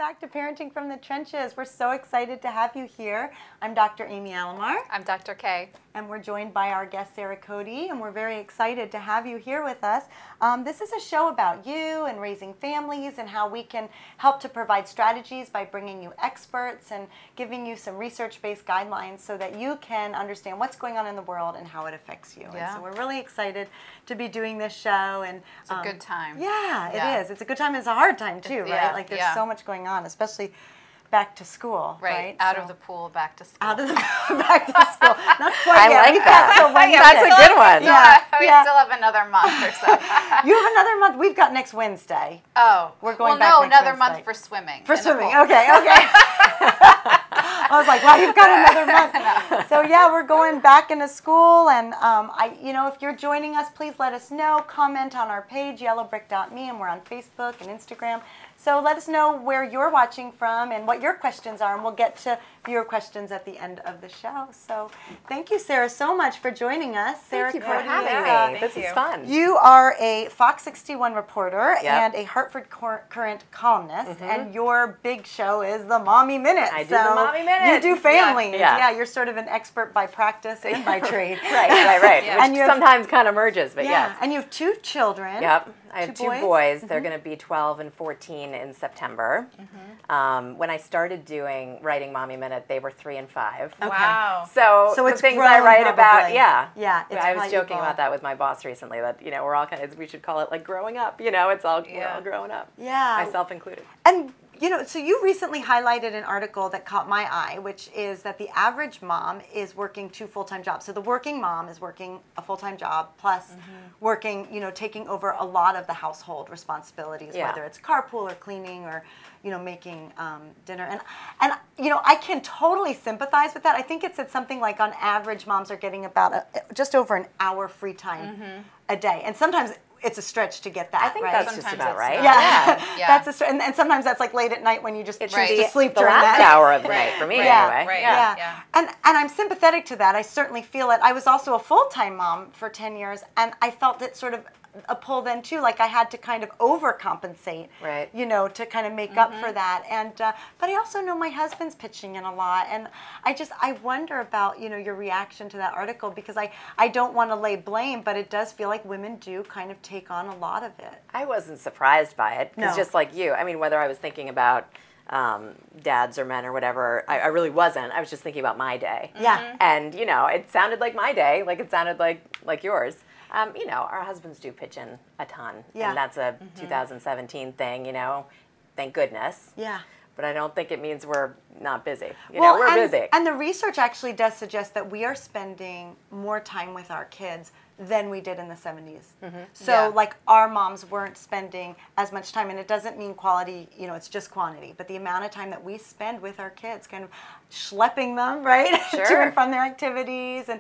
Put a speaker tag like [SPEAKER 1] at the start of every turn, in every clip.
[SPEAKER 1] back to Parenting from the Trenches. We're so excited to have you here. I'm Dr. Amy Alomar.
[SPEAKER 2] I'm Dr. Kay.
[SPEAKER 1] And we're joined by our guest, Sarah Cody, and we're very excited to have you here with us. This is a show about you and raising families and how we can help to provide strategies by bringing you experts and giving you some research-based guidelines so that you can understand what's going on in the world and how it affects you.
[SPEAKER 2] Yeah.
[SPEAKER 1] And so we're really excited to be doing this show. And
[SPEAKER 2] it's a good time.
[SPEAKER 1] Yeah, it is. It's a good time. It's a hard time too, right?
[SPEAKER 2] Yeah,
[SPEAKER 1] like there's so much going on, especially back to school, right?
[SPEAKER 2] Out of the pool, back to school.
[SPEAKER 1] Out of the pool, back to school. Not quite yet.
[SPEAKER 3] Like that. That's a good one.
[SPEAKER 2] We still have another month or so.
[SPEAKER 1] You have another month? We've got next Wednesday.
[SPEAKER 2] Oh.
[SPEAKER 1] We're going
[SPEAKER 2] back
[SPEAKER 1] next
[SPEAKER 2] another
[SPEAKER 1] Wednesday.
[SPEAKER 2] month for swimming.
[SPEAKER 1] For swimming, okay. I was like, wow, you've got another month. So yeah, we're going back into school, and if you're joining us, please let us know. Comment on our page, Yellowbrick.me, and we're on Facebook and Instagram. So let us know where you're watching from and what your questions are, and we'll get to your questions at the end of the show. So thank you, Sarah, so much for joining us. Sarah
[SPEAKER 3] Thank you for
[SPEAKER 1] Cody
[SPEAKER 3] having me. This is fun.
[SPEAKER 1] You are a Fox 61 reporter and a Hartford Courant columnist, and your big show is the Mommy Minute.
[SPEAKER 3] I do the Mommy Minute.
[SPEAKER 1] You do families.
[SPEAKER 3] Yeah.
[SPEAKER 1] You're sort of an expert by practice and by trade.
[SPEAKER 3] Right.
[SPEAKER 1] Yeah.
[SPEAKER 3] Which sometimes kind of merges, but yes.
[SPEAKER 1] And you have 2 children.
[SPEAKER 3] Yep. I have 2 boys. They're going to be 12 and 14 in September. When I started writing Mommy Minute, they were 3 and 5.
[SPEAKER 1] Okay.
[SPEAKER 2] Wow.
[SPEAKER 1] So
[SPEAKER 3] the
[SPEAKER 1] it's
[SPEAKER 3] things I write about,
[SPEAKER 1] Yeah.
[SPEAKER 3] I was joking about that with my boss recently, that we're all we should call it like growing up. It's all we're all growing up.
[SPEAKER 1] Yeah.
[SPEAKER 3] Myself included.
[SPEAKER 1] And so you recently highlighted an article that caught my eye, which is that the average mom is working 2 full-time jobs. So the working mom is working a full-time job plus working, taking over a lot of the household responsibilities, whether it's carpool or cleaning or, making dinner. And I can totally sympathize with that. I think it said something like on average moms are getting about just over an hour free time a day. And sometimes it's a stretch to get that.
[SPEAKER 3] I think that's just about right.
[SPEAKER 1] Yeah. That's a stretch. And sometimes that's like late at night when you just choose to sleep
[SPEAKER 3] the
[SPEAKER 1] during
[SPEAKER 3] last
[SPEAKER 1] that
[SPEAKER 3] hour of the night for me anyway.
[SPEAKER 2] Right.
[SPEAKER 1] Yeah. And I'm sympathetic to that. I certainly feel it. I was also a full-time mom for 10 years, and I felt it sort of a pull then too, like I had to kind of overcompensate, to kind of make up for that. And but I also know my husband's pitching in a lot, and I wonder about your reaction to that article, because I don't want to lay blame, but it does feel like women do kind of take on a lot of it.
[SPEAKER 3] I wasn't surprised by it, because just like you, I mean, whether I was thinking about dads or men or whatever, I really wasn't. I was just thinking about my day.
[SPEAKER 1] Yeah.
[SPEAKER 3] And it sounded like my day, like it sounded like yours. Our husbands do pitch in a ton, and that's a 2017 thing, thank goodness.
[SPEAKER 1] Yeah.
[SPEAKER 3] But I don't think it means we're not busy. We're busy.
[SPEAKER 1] And the research actually does suggest that we are spending more time with our kids than we did in the 70s. So like our moms weren't spending as much time, and it doesn't mean quality, it's just quantity, but the amount of time that we spend with our kids, kind of schlepping them, right, to and from their activities and,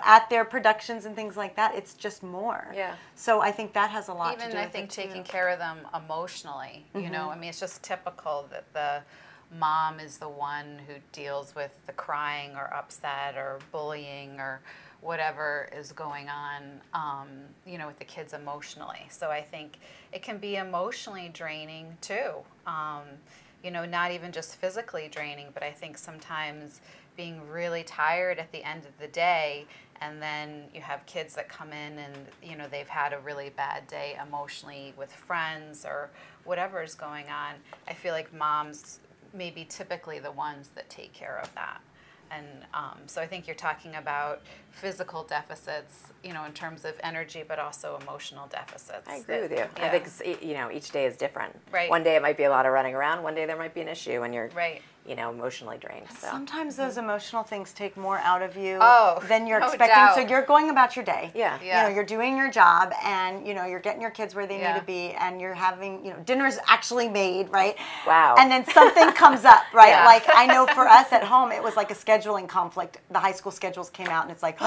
[SPEAKER 1] at their productions and things like that, it's just more.
[SPEAKER 3] Yeah.
[SPEAKER 1] So I think that has a lot to do with it.
[SPEAKER 2] Even I think taking care of them emotionally, I mean, it's just typical that the mom is the one who deals with the crying or upset or bullying or whatever is going on, with the kids emotionally. So I think it can be emotionally draining too. Not even just physically draining, but I think sometimes being really tired at the end of the day, and then you have kids that come in and, they've had a really bad day emotionally with friends or whatever is going on. I feel like moms may be typically the ones that take care of that. And so I think you're talking about physical deficits, in terms of energy, but also emotional deficits.
[SPEAKER 3] I agree with you. I think, each day is different.
[SPEAKER 2] Right.
[SPEAKER 3] One day it might be a lot of running around. One day there might be an issue when you're emotionally drained.
[SPEAKER 1] So. Sometimes those emotional things take more out of you than you're
[SPEAKER 2] no
[SPEAKER 1] expecting.
[SPEAKER 2] doubt.
[SPEAKER 1] So you're going about your day.
[SPEAKER 3] Yeah.
[SPEAKER 1] You're doing your job, and you're getting your kids where they need to be, and you're having dinner's actually made, right?
[SPEAKER 3] Wow.
[SPEAKER 1] And then something comes up, right? Like I know for us at home, it was like a scheduling conflict. The high school schedules came out, and it's like,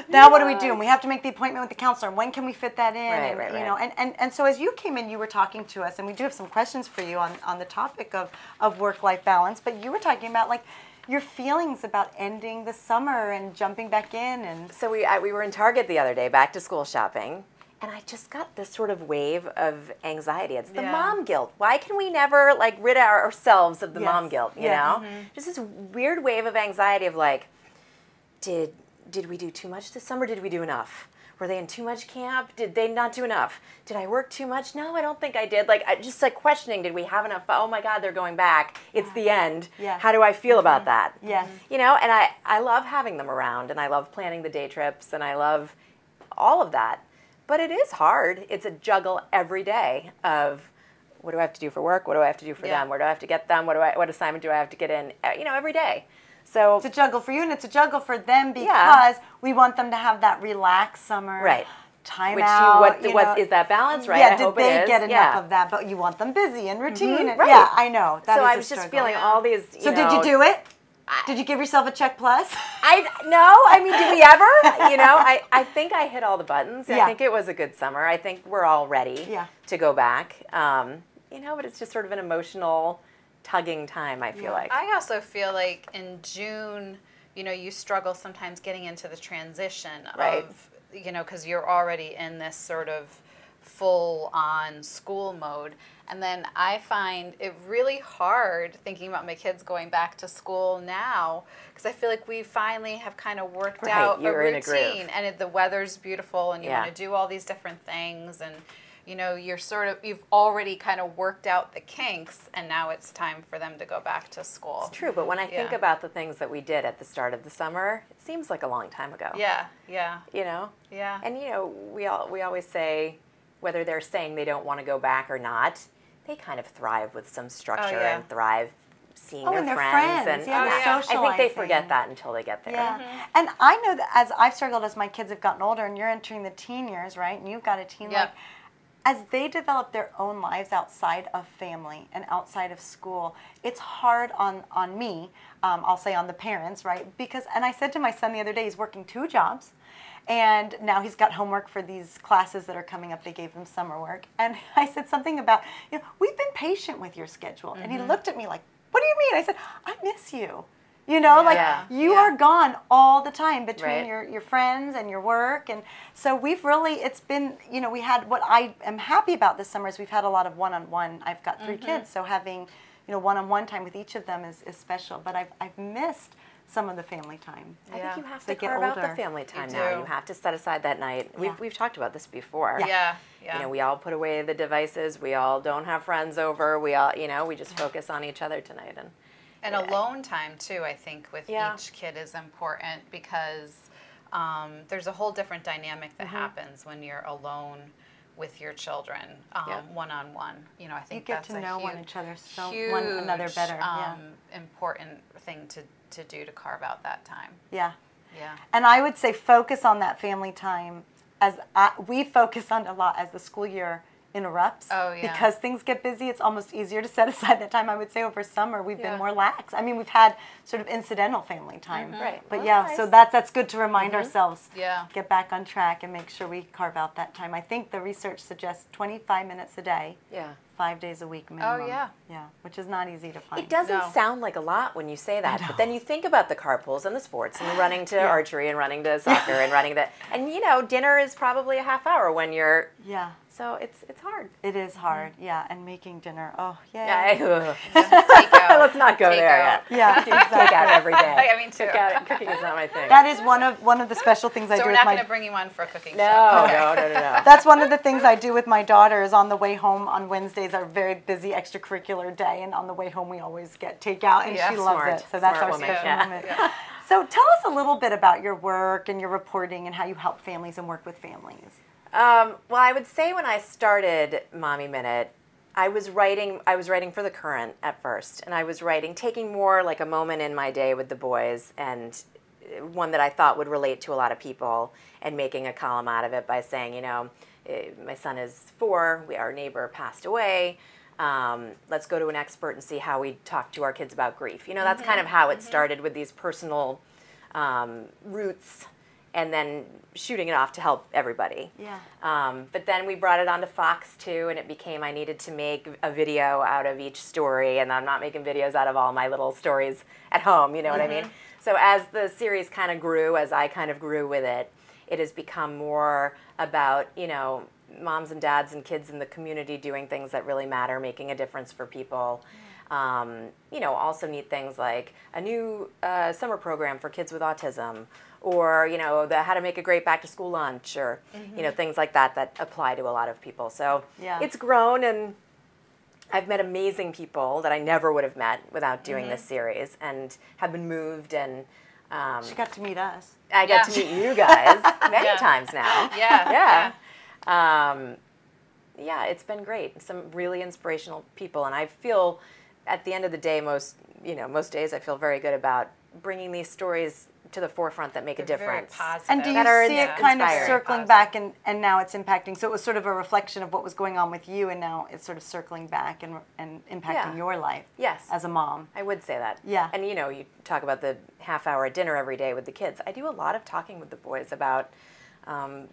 [SPEAKER 1] now what do we do? And we have to make the appointment with the counselor. When can we fit that in?
[SPEAKER 3] Right.
[SPEAKER 1] And so as you came in, you were talking to us, and we do have some questions for you on the topic of work-life balance. But you were talking about like your feelings about ending the summer and jumping back in. And
[SPEAKER 3] so we were in Target the other day, back to school shopping, And I just got this sort of wave of anxiety. It's the mom guilt. Why can we never like rid ourselves of the mom guilt, you know? Just this weird wave of anxiety of like, did we do too much this summer? Did we do enough? Were they in too much camp? Did they not do enough? Did I work too much? No, I don't think I did. Like, just like questioning, did we have enough? Oh my God, they're going back. It's the end.
[SPEAKER 1] Yes.
[SPEAKER 3] How do I feel about that?
[SPEAKER 1] Yes.
[SPEAKER 3] You know, and I love having them around, and I love planning the day trips, and I love all of that. But it is hard. It's a juggle every day of what do I have to do for work? What do I have to do for them? Where do I have to get them? What assignment do I have to get in? You know, every day. So
[SPEAKER 1] it's a juggle for you, and it's a juggle for them because we want them to have that relaxed summer time out.
[SPEAKER 3] What is that balance, right?
[SPEAKER 1] Yeah, did they get enough of that? But you want them busy and routine. And, yeah, I know.
[SPEAKER 3] So I was just feeling all these.
[SPEAKER 1] So did you do it? Did you give yourself a check plus?
[SPEAKER 3] No. I mean, did we ever? You know, I think I hit all the buttons. I think it was a good summer. I think we're all ready to go back. You know, but it's just sort of an emotional tugging time, I feel like.
[SPEAKER 2] I also feel like in June, you know, you struggle sometimes getting into the transition of, you know, because you're already in this sort of full-on school mode. And then I find it really hard thinking about my kids going back to school now because I feel like we finally have kind of worked out a routine. And the weather's beautiful and you want to do all these different things and, you know, you've already kind of worked out the kinks and now it's time for them to go back to school.
[SPEAKER 3] It's true, but when I think about the things that we did at the start of the summer, it seems like a long time ago.
[SPEAKER 2] Yeah.
[SPEAKER 3] You know?
[SPEAKER 2] Yeah.
[SPEAKER 3] And, you know, we always say, whether they're saying they don't want to go back or not, they kind of thrive with some structure and thrive seeing their friends. And I think they forget that until they get there.
[SPEAKER 1] Yeah. And I know that as I've struggled as my kids have gotten older, and you're entering the teen years, right? And you've got a teen, like, as they develop their own lives outside of family and outside of school, it's hard on me, I'll say on the parents, right? Because, and I said to my son the other day, he's working 2 jobs. And now he's got homework for these classes that are coming up. They gave him summer work. And I said something about, you know, we've been patient with your schedule. And he looked at me like, what do you mean? I said, I miss you. You know, like you are gone all the time between your friends and your work. And so we've really, it's been, you know, we had, what I am happy about this summer is we've had a lot of one-on-one. I've got 3 kids, so having, you know, one-on-one time with each of them is special. But I've missed some of the family time.
[SPEAKER 3] I think you have to carve out the family time now. You have to set aside that night. We've talked about this before. You know, we all put away the devices. We all don't have friends over. We all, you know, we just focus on each other tonight.
[SPEAKER 2] And alone time, too, I think, with each kid is important because there's a whole different dynamic that happens when you're alone with your children, one-on-one. You know, I think
[SPEAKER 1] you get
[SPEAKER 2] that's
[SPEAKER 1] to know one another one another
[SPEAKER 2] huge,
[SPEAKER 1] better.
[SPEAKER 2] Important thing to do to carve out that time.
[SPEAKER 1] Yeah.
[SPEAKER 2] Yeah.
[SPEAKER 1] And I would say focus on that family time as we focus on a lot as the school year interrupts.
[SPEAKER 2] Oh, yeah.
[SPEAKER 1] Because things get busy, it's almost easier to set aside that time. I would say over summer we've been more lax. I mean, we've had sort of incidental family time.
[SPEAKER 3] Right.
[SPEAKER 1] But
[SPEAKER 3] well,
[SPEAKER 1] nice. So that's good to remind ourselves.
[SPEAKER 2] Yeah.
[SPEAKER 1] Get back on track and make sure we carve out that time. I think the research suggests 25 minutes a day. Yeah. 5 days a week minimum.
[SPEAKER 2] Oh, yeah.
[SPEAKER 1] Yeah, which is not easy to find.
[SPEAKER 3] It doesn't sound like a lot when you say that, but then you think about the carpools and the sports and the running to archery and running to soccer and running to, and you know, dinner is probably a half hour when you're, so it's hard.
[SPEAKER 1] It is hard, and making dinner, yay.
[SPEAKER 3] Let's not go there yet.
[SPEAKER 1] Yeah, exactly.
[SPEAKER 3] Take out every day.
[SPEAKER 2] I mean, too.
[SPEAKER 3] Cooking is not my thing.
[SPEAKER 1] That is one of the special things I do
[SPEAKER 2] So
[SPEAKER 1] with
[SPEAKER 2] we're not going to bring you on for a cooking show.
[SPEAKER 3] No.
[SPEAKER 1] That's one of the things I do with my daughter is on the way home on Wednesdays, our very busy extracurricular day, and on the way home we always get takeout, and she loves it. So that's our special moment. Yeah. So tell us a little bit about your work and your reporting and how you help families and work with families.
[SPEAKER 3] Well, I would say when I started Mommy Minute, I was writing for The Current at first, and I was taking more like a moment in my day with the boys, and one that I thought would relate to a lot of people, and making a column out of it by saying, you know, my son is 4, our neighbor passed away, let's go to an expert and see how we talk to our kids about grief. You know, that's kind of how it started, with these personal roots, and then shooting it off to help everybody. Yeah. But then we brought it onto Fox too, and it became I needed to make a video out of each story, and I'm not making videos out of all my little stories at home, you know what I mean? So as the series kind of grew, as I kind of grew with it, it has become more about, moms and dads and kids in the community doing things that really matter, making a difference for people. Also neat things like a new summer program for kids with autism, or, the how to make a great back-to-school lunch, or, things like that apply to a lot of people. So it's grown, and I've met amazing people that I never would have met without doing this series, and have been moved, and
[SPEAKER 1] she got to meet us.
[SPEAKER 3] I got to meet you guys many times now.
[SPEAKER 2] Yeah.
[SPEAKER 3] It's been great. Some really inspirational people, and I feel at the end of the day, most days I feel very good about bringing these stories to the forefront that make a difference.
[SPEAKER 2] Very positive.
[SPEAKER 1] And do you see it kind of circling back, and now it's impacting? So it was sort of a reflection of what was going on with you, and now it's sort of circling back and impacting your life.
[SPEAKER 3] Yes.
[SPEAKER 1] As a mom.
[SPEAKER 3] I would say that.
[SPEAKER 1] Yeah.
[SPEAKER 3] And you talk about the half hour at dinner every day with the kids. I do a lot of talking with the boys about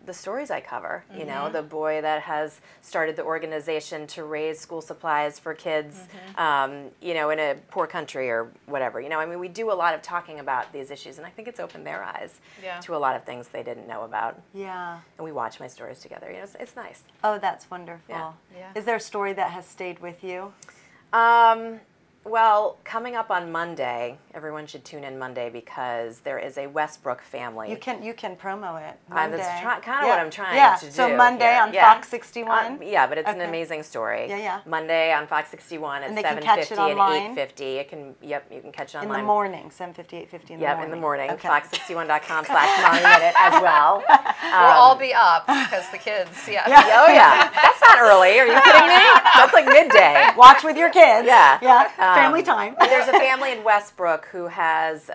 [SPEAKER 3] the stories I cover. The boy that has started the organization to raise school supplies for kids, in a poor country or whatever. We do a lot of talking about these issues, and I think it's opened their eyes to a lot of things they didn't know about.
[SPEAKER 1] Yeah.
[SPEAKER 3] And we watch my stories together. It's nice.
[SPEAKER 1] Oh, that's wonderful.
[SPEAKER 3] Yeah.
[SPEAKER 1] Is there a story that has stayed with you?
[SPEAKER 3] Well, coming up on Monday, everyone should tune in Monday, because there is a Westbrook family.
[SPEAKER 1] You can promo it Monday.
[SPEAKER 3] That's kind of what I'm trying to do.
[SPEAKER 1] So Monday on Fox 61?
[SPEAKER 3] But it's an amazing story.
[SPEAKER 1] Yeah.
[SPEAKER 3] Monday on Fox 61 at 7:50 and 8:50. You can catch it online.
[SPEAKER 1] In the morning, 7:50, 8:50 in the morning.
[SPEAKER 3] In the morning. Okay. Fox61.com/MommyMinute as well.
[SPEAKER 2] We'll all be up because the kids,
[SPEAKER 3] Oh, yeah. That's not early. Are you kidding me? That's like midday.
[SPEAKER 1] Watch with your kids.
[SPEAKER 3] Yeah.
[SPEAKER 1] Family time.
[SPEAKER 3] There's a family in Westbrook who has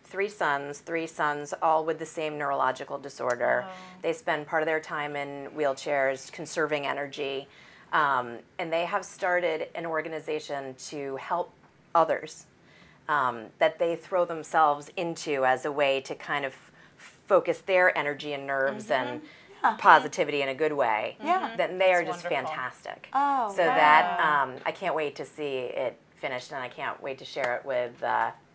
[SPEAKER 3] three sons, all with the same neurological disorder. Oh. They spend part of their time in wheelchairs, conserving energy, and they have started an organization to help others that they throw themselves into as a way to kind of focus their energy and nerves and positivity in a good way.
[SPEAKER 1] Yeah.
[SPEAKER 3] Then they are just fantastic.
[SPEAKER 1] Oh,
[SPEAKER 3] so that I can't wait to see it finished, and I can't wait to share it with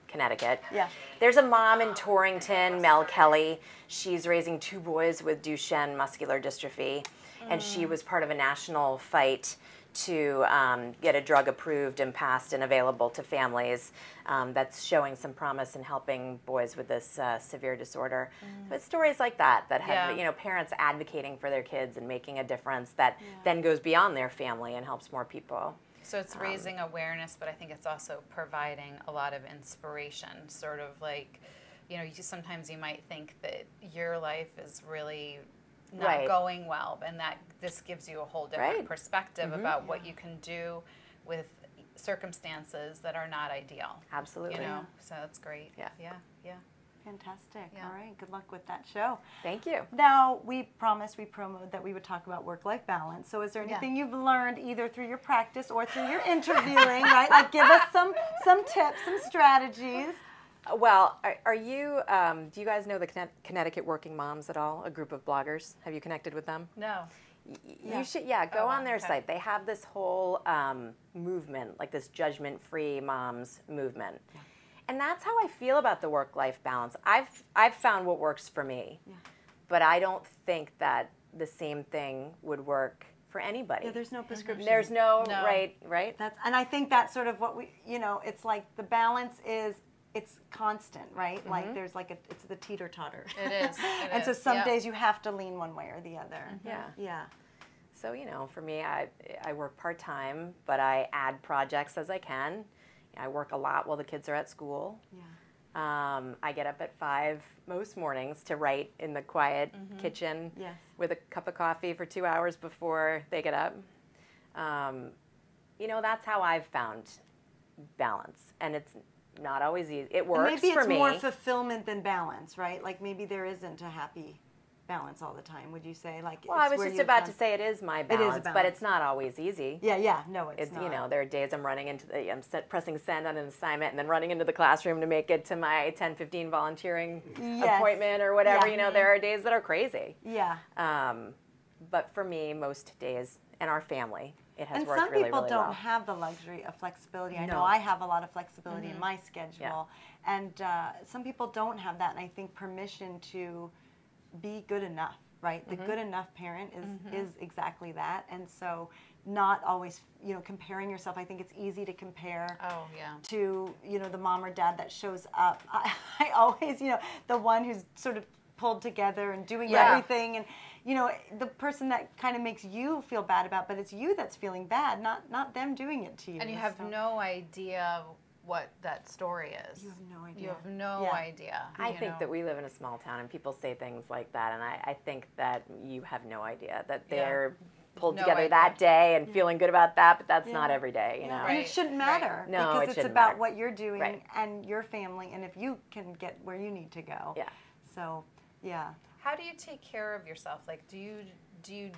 [SPEAKER 3] Connecticut.
[SPEAKER 1] Yeah.
[SPEAKER 3] There's a mom in Torrington, Mel Kelly. She's raising 2 boys with Duchenne muscular dystrophy, and she was part of a national fight to get a drug approved and passed and available to families that's showing some promise in helping boys with this severe disorder. But stories like that have parents advocating for their kids and making a difference that then goes beyond their family and helps more people.
[SPEAKER 2] So it's raising awareness, but I think it's also providing a lot of inspiration, sort of like, sometimes you might think that your life is really not going well, and that this gives you a whole different perspective about what you can do with circumstances that are not ideal.
[SPEAKER 3] Absolutely.
[SPEAKER 2] So that's great. Yeah.
[SPEAKER 1] Fantastic. Yeah. All right. Good luck with that show.
[SPEAKER 3] Thank you.
[SPEAKER 1] Now, we promoted that we would talk about work-life balance. So is there anything you've learned either through your practice or through your interviewing, right? Like, give us some tips, some strategies.
[SPEAKER 3] Well, are you, do you guys know the Connecticut Working Moms at all, a group of bloggers? Have you connected with them?
[SPEAKER 2] No.
[SPEAKER 3] You should, go on their site. They have this whole movement, like this judgment-free moms movement. Yeah. And that's how I feel about the work-life balance. I've found what works for me, but I don't think that the same thing would work for anybody.
[SPEAKER 1] Yeah, there's no prescription.
[SPEAKER 3] There's no. Right.
[SPEAKER 1] And I think that's sort of what we, it's like the balance is, it's constant, right? Like there's it's the teeter-totter.
[SPEAKER 2] It is.
[SPEAKER 1] And so some days you have to lean one way or the other.
[SPEAKER 3] Yeah. So, for me, I work part-time, but I add projects as I can. I work a lot while the kids are at school. Yeah. I get up at 5 most mornings to write in the quiet kitchen with a cup of coffee for 2 hours before they get up. That's how I've found balance, and it's not always easy. It works for me.
[SPEAKER 1] Maybe it's more fulfillment than balance, right? Like maybe there isn't a happy balance all the time, would you say?
[SPEAKER 3] Well, I was just about to say it is my balance, but it's not always easy.
[SPEAKER 1] No, it's not.
[SPEAKER 3] There are days I'm running into I'm pressing send on an assignment and then running into the classroom to make it to my 10:15 volunteering appointment or whatever. There are days that are crazy.
[SPEAKER 1] Yeah.
[SPEAKER 3] But for me, most days, and our family, it has worked really,
[SPEAKER 1] really well. And some people don't
[SPEAKER 3] well.
[SPEAKER 1] have the luxury of flexibility. I know I have a lot of flexibility in my schedule, and some people don't have that, and I think permission to be good enough, right? The good enough parent is exactly that. And so not always, comparing yourself. I think it's easy to compare to, the mom or dad that shows up. I always, the one who's sort of pulled together and doing everything, and the person that kind of makes you feel bad about, but it's you that's feeling bad, not them doing it to you.
[SPEAKER 2] And you have no idea what that story is.
[SPEAKER 1] You have no idea.
[SPEAKER 2] You have no idea.
[SPEAKER 3] I think that we live in a small town and people say things like that, and I think that you have no idea that they're pulled together that day and feeling good about that, but that's not every day, you know.
[SPEAKER 1] And it shouldn't matter because it's about what you're doing and your family, and if you can get where you need to go.
[SPEAKER 3] Yeah.
[SPEAKER 1] So,
[SPEAKER 2] How do you take care of yourself? Like, do you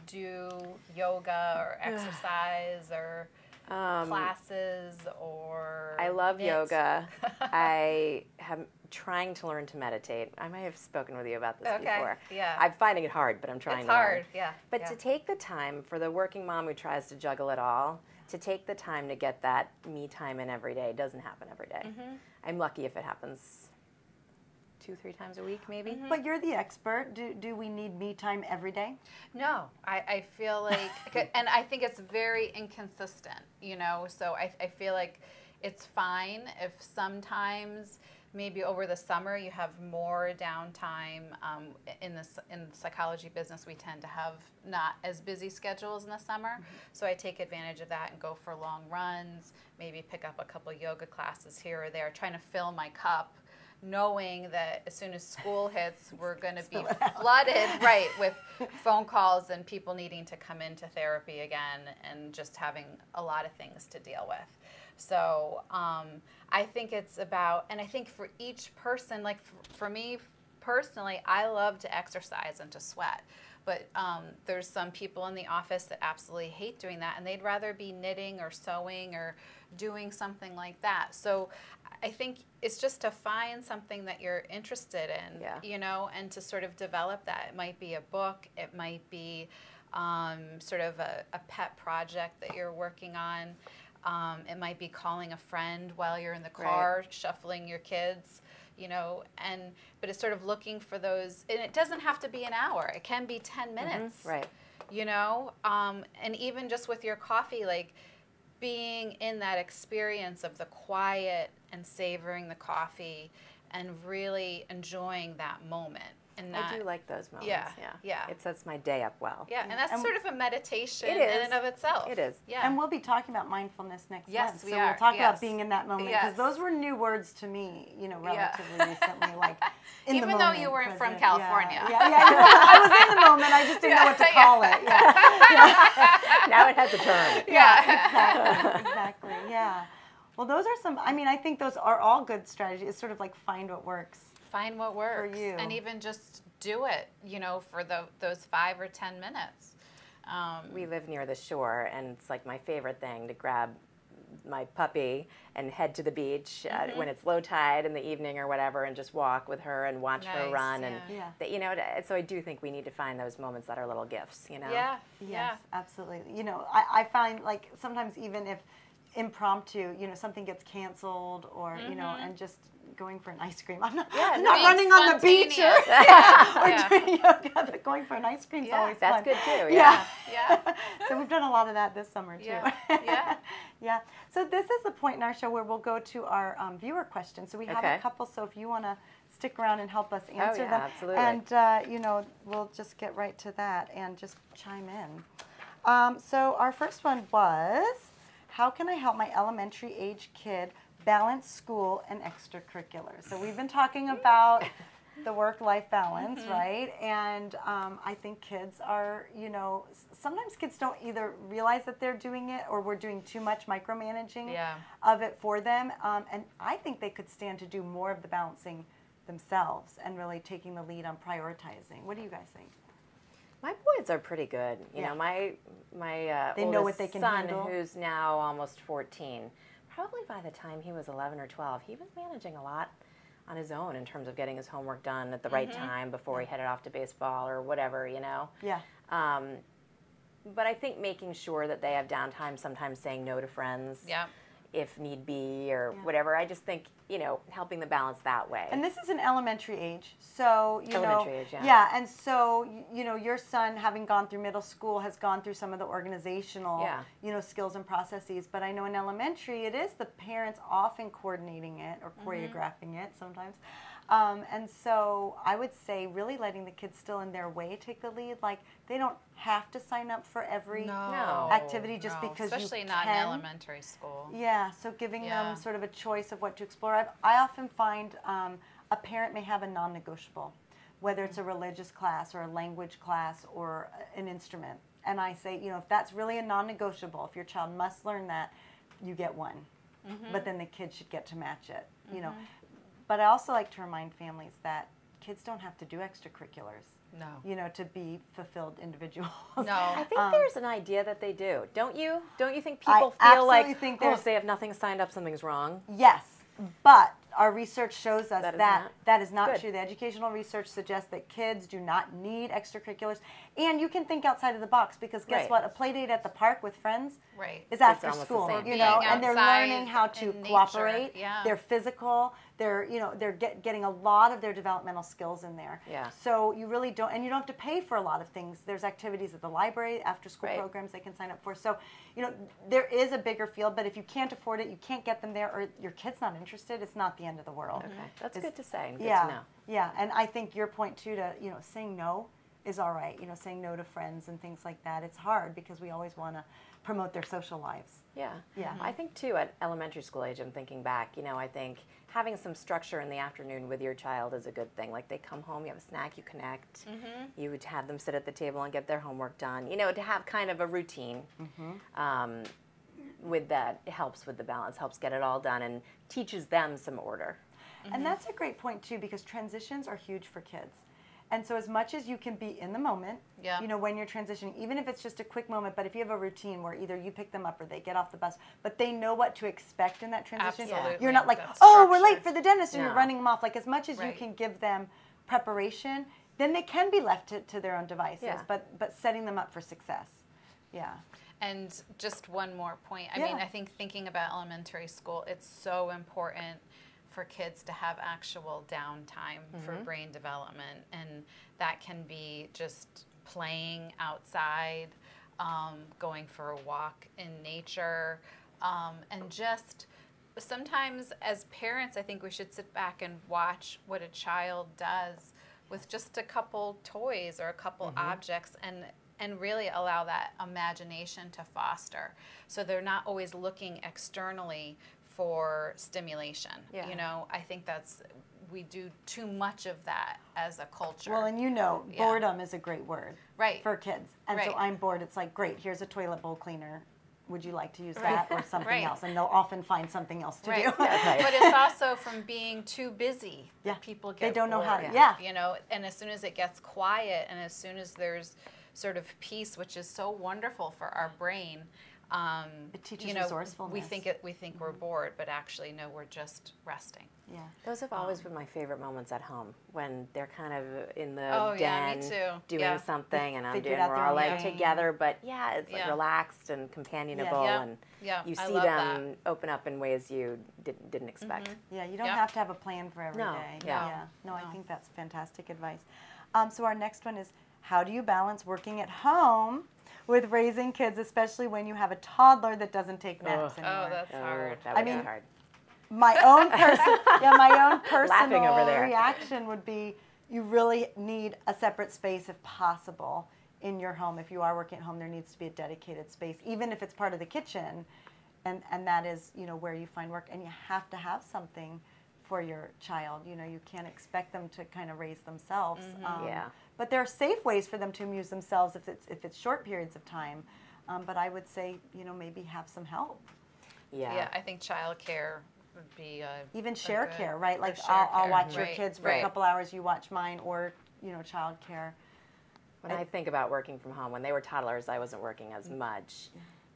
[SPEAKER 2] do yoga or exercise or classes or
[SPEAKER 3] I love yoga. I am trying to learn to meditate. I might have spoken with you about this before.
[SPEAKER 2] Yeah.
[SPEAKER 3] I'm finding it hard, but I'm trying
[SPEAKER 2] it's
[SPEAKER 3] to
[SPEAKER 2] hard,
[SPEAKER 3] learn. But to take the time for the working mom who tries to juggle it all, to take the time to get that me time in every day doesn't happen every day. I'm lucky if it happens 2-3 times a week, maybe.
[SPEAKER 1] But you're the expert. Do we need me time every day?
[SPEAKER 2] No, I feel like, and I think it's very inconsistent, so I feel like it's fine if sometimes maybe over the summer you have more downtime. In the psychology business, we tend to have not as busy schedules in the summer, so I take advantage of that and go for long runs, maybe pick up a couple yoga classes here or there, trying to fill my cup, knowing that as soon as school hits, we're going to be flooded, with phone calls and people needing to come into therapy again and just having a lot of things to deal with. So I think it's about, and I think for each person, like for me personally, I love to exercise and to sweat. But there's some people in the office that absolutely hate doing that, and they'd rather be knitting or sewing or doing something like that. So I think it's just to find something that you're interested in, and to sort of develop that. It might be a book. It might be sort of a pet project that you're working on. It might be calling a friend while you're in the car, shuffling your kids. But it's sort of looking for those, and it doesn't have to be an hour. It can be 10 minutes, and even just with your coffee, like being in that experience of the quiet and savoring the coffee and really enjoying that moment. And
[SPEAKER 3] I do like those moments.
[SPEAKER 2] Yeah.
[SPEAKER 3] It sets my day up well.
[SPEAKER 2] Yeah, and that's sort of a meditation
[SPEAKER 3] in
[SPEAKER 2] and of itself.
[SPEAKER 3] It is.
[SPEAKER 2] Yeah.
[SPEAKER 1] And we'll be talking about mindfulness next month.
[SPEAKER 2] So
[SPEAKER 1] we'll talk about being in that moment, because those were new words to me, relatively recently, like in
[SPEAKER 2] even
[SPEAKER 1] the moment. Even
[SPEAKER 2] though you weren't from California.
[SPEAKER 1] I was in the moment. I just didn't know what to call it.
[SPEAKER 3] Now it has a term.
[SPEAKER 1] Exactly. Yeah. Well, those are some. I think those are all good strategies. It's sort of like find what works.
[SPEAKER 2] Find what works
[SPEAKER 1] for you,
[SPEAKER 2] and even just do it. For those 5 or 10 minutes.
[SPEAKER 3] We live near the shore, and it's like my favorite thing to grab my puppy and head to the beach when it's low tide in the evening or whatever, and just walk with her and watch her run. And so I do think we need to find those moments that are little gifts.
[SPEAKER 1] Yes, absolutely. I find like sometimes even if impromptu, something gets canceled or and just going for an ice cream. I'm not running on the beach or doing yoga, but going for an ice cream is always fun.
[SPEAKER 3] That's good too.
[SPEAKER 1] Yeah. So we've done a lot of that this summer too.
[SPEAKER 2] Yeah.
[SPEAKER 1] So this is the point in our show where we'll go to our viewer questions. So we have a couple. So if you want to stick around and help us answer them,
[SPEAKER 3] absolutely.
[SPEAKER 1] And we'll just get right to that and just chime in. So our first one was, how can I help my elementary age kid balance school and extracurriculars? So we've been talking about the work-life balance, right? And I think kids are, sometimes kids don't either realize that they're doing it, or we're doing too much micromanaging of it for them. And I think they could stand to do more of the balancing themselves and really taking the lead on prioritizing. What do you guys think?
[SPEAKER 3] My boys are pretty good. My
[SPEAKER 1] they know what they can
[SPEAKER 3] son,
[SPEAKER 1] handle.
[SPEAKER 3] Who's now almost 14, probably by the time he was 11 or 12, he was managing a lot on his own in terms of getting his homework done at the right time before he headed off to baseball or whatever,
[SPEAKER 1] Yeah.
[SPEAKER 3] But I think making sure that they have downtime, sometimes saying no to friends.
[SPEAKER 2] Yeah.
[SPEAKER 3] if need be or whatever. I just think, helping the balance that way.
[SPEAKER 1] And this is an elementary age, so
[SPEAKER 3] Elementary age,
[SPEAKER 1] and so your son, having gone through middle school, has gone through some of the organizational skills and processes. But I know in elementary, it is the parents often coordinating it or choreographing it sometimes. And so I would say really letting the kids still in their way take the lead. Like, they don't have to sign up for every activity just because
[SPEAKER 2] especially
[SPEAKER 1] you
[SPEAKER 2] not
[SPEAKER 1] can.
[SPEAKER 2] in elementary school.
[SPEAKER 1] Yeah, so giving them sort of a choice of what to explore. I often find a parent may have a non-negotiable, whether it's a religious class or a language class or an instrument. And I say, if that's really a non-negotiable, if your child must learn that, you get one. But then the kid should get to match it, But I also like to remind families that kids don't have to do extracurriculars.
[SPEAKER 2] No.
[SPEAKER 1] To be fulfilled individuals.
[SPEAKER 2] No.
[SPEAKER 3] I think there's an idea that they do. Don't you? Don't you think people feel like, if they have nothing signed up, something's wrong?
[SPEAKER 1] Yes, but our research shows us that is not
[SPEAKER 3] Good.
[SPEAKER 1] true. The educational research suggests that kids do not need extracurriculars. And you can think outside of the box, because guess what? A play date at the park with friends is after school,
[SPEAKER 3] the same.
[SPEAKER 1] and they're learning how to cooperate.
[SPEAKER 2] Yeah.
[SPEAKER 1] They're physical. They're, they're getting a lot of their developmental skills in there.
[SPEAKER 3] Yeah.
[SPEAKER 1] So you really don't, and you don't have to pay for a lot of things. There's activities at the library, after school programs they can sign up for. So, there is a bigger field, but if you can't afford it, you can't get them there, or your kid's not interested, it's not the end of the world.
[SPEAKER 3] Okay. That's good to say and good
[SPEAKER 1] yeah,
[SPEAKER 3] to know.
[SPEAKER 1] Yeah, and I think your point too to, saying no is all right. Saying no to friends and things like that. It's hard because we always want to promote their social lives.
[SPEAKER 3] Yeah.
[SPEAKER 1] Yeah.
[SPEAKER 3] I think too at elementary school age, I'm thinking back, I think having some structure in the afternoon with your child is a good thing. Like, they come home, you have a snack, you connect, you would have them sit at the table and get their homework done. To have kind of a routine with that, it helps with the balance, helps get it all done, and teaches them some order.
[SPEAKER 1] And that's a great point too, because transitions are huge for kids. And so as much as you can be in the moment, when you're transitioning, even if it's just a quick moment, but if you have a routine where either you pick them up or they get off the bus, but they know what to expect in that transition.
[SPEAKER 2] Absolutely.
[SPEAKER 1] You're not like,
[SPEAKER 2] That's
[SPEAKER 1] we're late for the dentist, and
[SPEAKER 3] No.
[SPEAKER 1] you're running them off. Like, as much as you can give them preparation, then they can be left to their own devices, but setting them up for success. Yeah.
[SPEAKER 2] And just one more point. I mean, I think thinking about elementary school, it's so important for kids to have actual downtime for brain development, and that can be just playing outside, going for a walk in nature, and just sometimes as parents, I think we should sit back and watch what a child does with just a couple toys or a couple objects, and really allow that imagination to foster, so they're not always looking externally for stimulation. I think we do too much of that as a culture.
[SPEAKER 1] Well, and boredom is a great word for kids. And so I'm bored. It's like, great, here's a toilet bowl cleaner. Would you like to use that or something else? And they'll often find something else to do.
[SPEAKER 2] But it's also from being too busy that people get
[SPEAKER 1] They don't know how
[SPEAKER 2] bored,
[SPEAKER 1] to,
[SPEAKER 2] and as soon as it gets quiet and as soon as there's sort of peace, which is so wonderful for our brain,
[SPEAKER 1] it teaches resourcefulness.
[SPEAKER 2] we think we're bored, but actually no, we're just resting.
[SPEAKER 1] Yeah.
[SPEAKER 3] Those have always been my favorite moments at home, when they're kind of in the den doing something, and we're all like together, but it's like relaxed and companionable, and you see them open up in ways you didn't expect.
[SPEAKER 1] Yeah, you don't have to have a plan for every day. No, I think that's fantastic advice. So our next one is, how do you balance working at home with raising kids, especially when you have a toddler that doesn't take naps anymore?
[SPEAKER 2] Oh, that's hard.
[SPEAKER 3] That would be hard.
[SPEAKER 1] My own personal
[SPEAKER 3] Laughing over there.
[SPEAKER 1] reaction would be, you really need a separate space if possible in your home. If you are working at home, there needs to be a dedicated space, even if it's part of the kitchen, and that is where you find work. And you have to have something for your child. You can't expect them to kind of raise themselves. But there are safe ways for them to amuse themselves if it's short periods of time. But I would say maybe have some help.
[SPEAKER 2] Yeah, I think childcare would be
[SPEAKER 1] even share care, right? Like,
[SPEAKER 2] share
[SPEAKER 1] I'll
[SPEAKER 2] care.
[SPEAKER 1] watch your kids for a couple hours, you watch mine, or child care.
[SPEAKER 3] When I think about working from home, when they were toddlers, I wasn't working as much,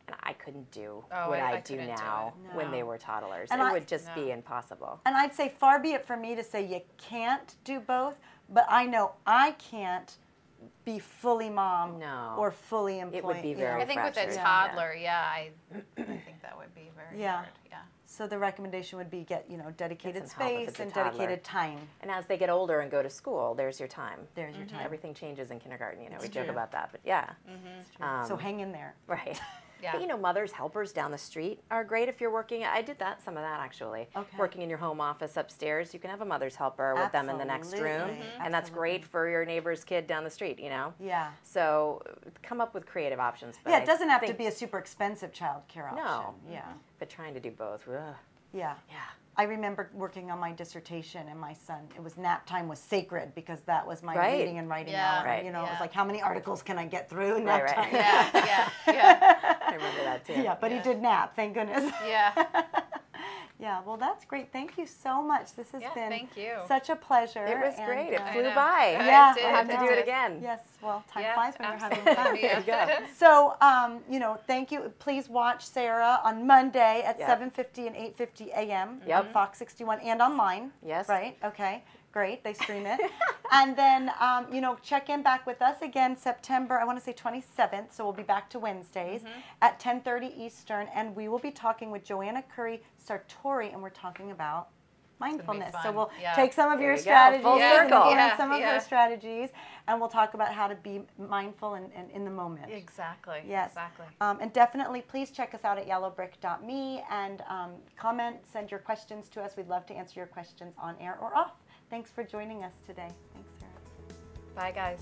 [SPEAKER 3] and I couldn't do what I do now when they were toddlers.
[SPEAKER 1] And
[SPEAKER 3] it would just be impossible.
[SPEAKER 1] And I'd say, far be it for me to say you can't do both, but I know I can't be fully mom
[SPEAKER 3] No.
[SPEAKER 1] or fully employed.
[SPEAKER 3] It would be
[SPEAKER 1] you
[SPEAKER 3] very
[SPEAKER 1] know.
[SPEAKER 2] I think with a
[SPEAKER 3] fractured.
[SPEAKER 2] toddler, I think that would be very
[SPEAKER 1] Yeah.
[SPEAKER 2] hard. Yeah.
[SPEAKER 1] So the recommendation would be get, dedicated
[SPEAKER 3] some help if
[SPEAKER 1] space
[SPEAKER 3] it's a
[SPEAKER 1] and
[SPEAKER 3] toddler.
[SPEAKER 1] dedicated time.
[SPEAKER 3] And as they get older and go to school, there's your time.
[SPEAKER 1] There's your time.
[SPEAKER 3] Everything changes in kindergarten. We
[SPEAKER 1] It's
[SPEAKER 3] joke
[SPEAKER 1] true.
[SPEAKER 3] about that, but yeah.
[SPEAKER 1] So hang in there.
[SPEAKER 3] Right.
[SPEAKER 2] Yeah.
[SPEAKER 3] But, mothers helpers down the street are great if you're working. I did some of that actually.
[SPEAKER 1] Okay.
[SPEAKER 3] Working in your home office upstairs, you can have a mother's helper with them in the next room,
[SPEAKER 1] Absolutely.
[SPEAKER 3] and that's great for your neighbor's kid down the street.
[SPEAKER 1] Yeah.
[SPEAKER 3] So come up with creative options. But
[SPEAKER 1] Yeah, it doesn't have to
[SPEAKER 3] think-
[SPEAKER 1] be a super expensive child care option.
[SPEAKER 3] No.
[SPEAKER 1] Yeah.
[SPEAKER 3] But trying to do both. Ugh.
[SPEAKER 1] Yeah.
[SPEAKER 3] Yeah.
[SPEAKER 1] I remember working on my dissertation, and my son, it was nap time was sacred because that was my
[SPEAKER 3] Right.
[SPEAKER 1] reading and writing
[SPEAKER 2] Yeah.
[SPEAKER 1] hour.
[SPEAKER 3] Right.
[SPEAKER 1] It was
[SPEAKER 2] Yeah.
[SPEAKER 1] like, how many articles can I get through in nap
[SPEAKER 3] Right.
[SPEAKER 1] time?
[SPEAKER 2] Yeah.
[SPEAKER 3] I remember that too.
[SPEAKER 1] Yeah, but he did nap, thank goodness.
[SPEAKER 2] Yeah.
[SPEAKER 1] Yeah, well, that's great. Thank you so much. This has
[SPEAKER 2] Yeah,
[SPEAKER 1] been
[SPEAKER 2] thank you.
[SPEAKER 1] such a pleasure.
[SPEAKER 3] It was
[SPEAKER 1] and,
[SPEAKER 3] great. It
[SPEAKER 2] I
[SPEAKER 3] flew
[SPEAKER 2] know.
[SPEAKER 3] by.
[SPEAKER 1] Yeah,
[SPEAKER 2] It
[SPEAKER 3] We'll have
[SPEAKER 2] did.
[SPEAKER 3] to do it again.
[SPEAKER 1] Yes, well, time
[SPEAKER 2] Yeah,
[SPEAKER 1] flies when you're having
[SPEAKER 2] absolutely.
[SPEAKER 1] fun.
[SPEAKER 2] Yeah.
[SPEAKER 3] There you go.
[SPEAKER 1] So, thank you. Please watch Sarah on Monday at
[SPEAKER 3] Yep.
[SPEAKER 1] 7:50 and 8:50 a.m.
[SPEAKER 3] Yep.
[SPEAKER 1] on Fox 61 and online.
[SPEAKER 3] Yes.
[SPEAKER 1] Right? Okay. Great. They stream it. And then, check in back with us again September, I want to say 27th. So we'll be back to Wednesdays at 10:30 Eastern. And we will be talking with Joanna Curry-Sartori, and we're talking about mindfulness. So
[SPEAKER 2] fun.
[SPEAKER 1] we'll
[SPEAKER 2] Yeah.
[SPEAKER 1] take some of
[SPEAKER 3] There
[SPEAKER 1] your
[SPEAKER 3] you go.
[SPEAKER 1] strategies
[SPEAKER 3] Full
[SPEAKER 1] and
[SPEAKER 3] circle.
[SPEAKER 1] implement
[SPEAKER 2] Yeah,
[SPEAKER 1] some of
[SPEAKER 2] yeah.
[SPEAKER 1] her strategies, and we'll talk about how to be mindful and in the moment.
[SPEAKER 2] Exactly.
[SPEAKER 1] Yes.
[SPEAKER 2] Exactly.
[SPEAKER 1] And definitely, please check us out at Yellowbrick.me and comment, send your questions to us. We'd love to answer your questions on air or off. Thanks for joining us today. Thanks, Sarah.
[SPEAKER 2] Bye, guys.